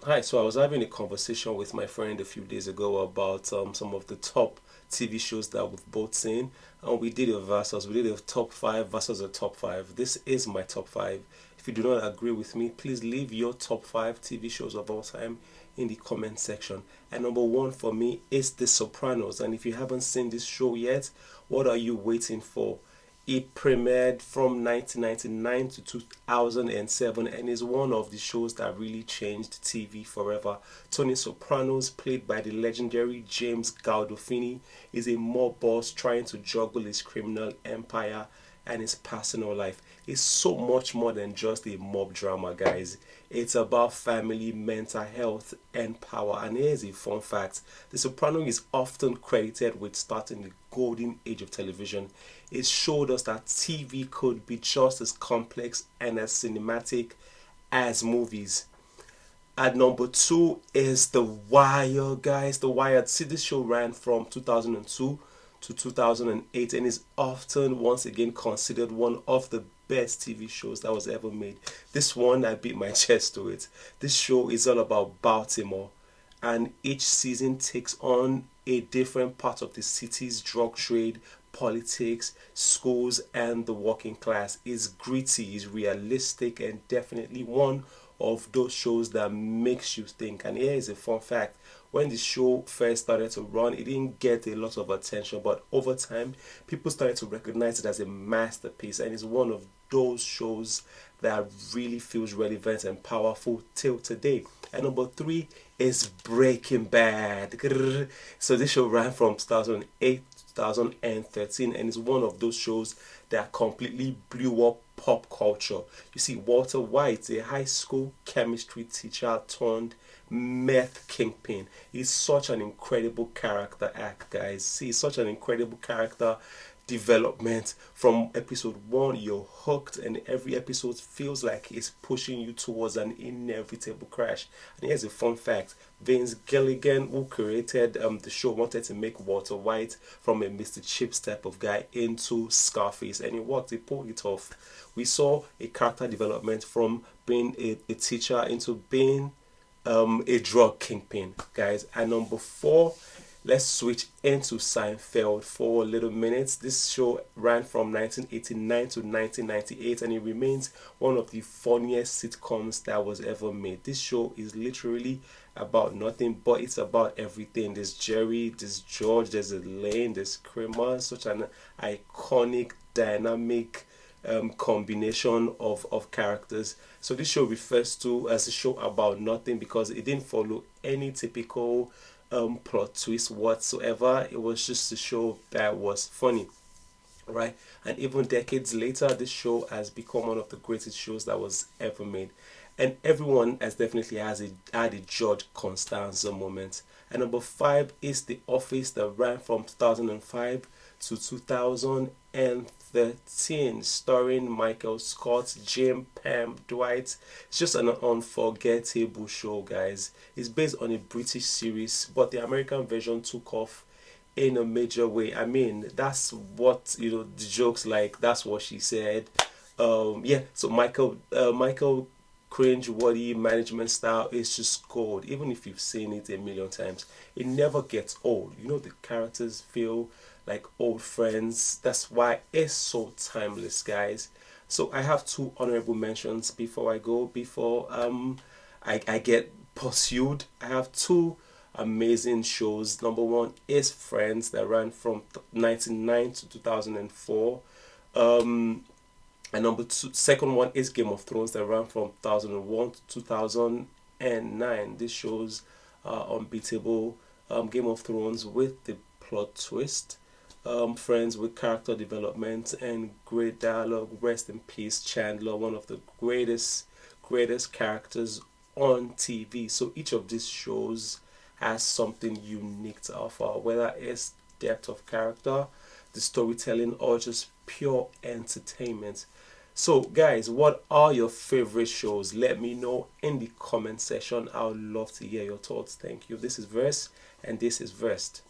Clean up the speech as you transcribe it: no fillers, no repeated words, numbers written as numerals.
Hi, so I was having a conversation with my friend a few days ago about some of the top TV shows that we've both seen, and we did a versus. We did a top five versus a top five. This is my top five. If you do not agree with me, please leave your top five TV shows of all time in the comment section. And number one for me is The Sopranos. And if you haven't seen this show yet, what are you waiting for? It premiered from 1999 to 2007 and is one of the shows that really changed TV forever. Tony Soprano's, played by the legendary James Gandolfini, is a mob boss trying to juggle his criminal empire and his personal life. It's so much more than just a mob drama, guys. It's about family, mental health, and power. And here's a fun fact: The Soprano is often credited with starting the golden age of television. It showed us that TV could be just as complex and as cinematic as movies. At number two is The Wire, guys. The Wire. See, this show ran from 2002 to 2008 and is often once again considered one of the best TV shows that was ever made. This one, I beat my chest to it. This show is all about Baltimore, and each season takes on a different part of the city's drug trade, politics, schools, and the working class. It's gritty, it's realistic, and definitely one of those shows that makes you think. And here is a fun fact: when the show first started to run, it didn't get a lot of attention, but over time, people started to recognize it as a masterpiece, and it's one of those shows that really feels relevant and powerful till today. And number three is Breaking Bad. So this show ran from 2008 to 2013 and is one of those shows that completely blew up pop culture. You see, Walter White, a high school chemistry teacher turned meth kingpin. He's such an incredible character act, guys. See, such an incredible character development. From episode one, you're hooked, and every episode feels like it's pushing you towards an inevitable crash. And here's a fun fact: Vince Gilligan, who created the show, wanted to make Walter White from a Mr. Chips type of guy into Scarface, and it worked. He pulled it off. We saw a character development from being a teacher into being a drug kingpin, guys. And number four, let's switch into Seinfeld for a little minutes. This show ran from 1989 to 1998 and it remains one of the funniest sitcoms that was ever made. This show is literally about nothing, but it's about everything. There's Jerry, there's George, there's Elaine, there's Kramer. Such an iconic, dynamic combination of characters. So this show refers to as a show about nothing because it didn't follow any typical plot twist whatsoever. It was just a show that was funny, right? And even decades later, this show has become one of the greatest shows that was ever made. And everyone has definitely had a George Constanza moment. And number five is The Office, that ran from 2005 to 2013, starring Michael Scott, Jim, Pam, Dwight. It's just an unforgettable show, guys. It's based on a British series, but the American version took off in a major way. I mean, that's what, the jokes like, that's what she said. Yeah, so Michael cringe-worthy management style is just gold. Even if you've seen it a million times, it never gets old. The characters feel like old friends. That's why it's so timeless, guys. So I have two honorable mentions before I go, before I get pursued. I have two amazing shows. Number one is Friends, that ran from 1999 to 2004. And number two, second one is Game of Thrones, that ran from 2001 to 2009. This shows unbeatable Game of Thrones with the plot twist. Friends with character development and great dialogue. Rest in peace, Chandler, one of the greatest characters on TV. So each of these shows has something unique to offer, whether it's depth of character, the storytelling, or just pure entertainment. So, guys, what are your favorite shows? Let me know in the comment section. I would love to hear your thoughts. Thank you. This is Verse, and this is Versed.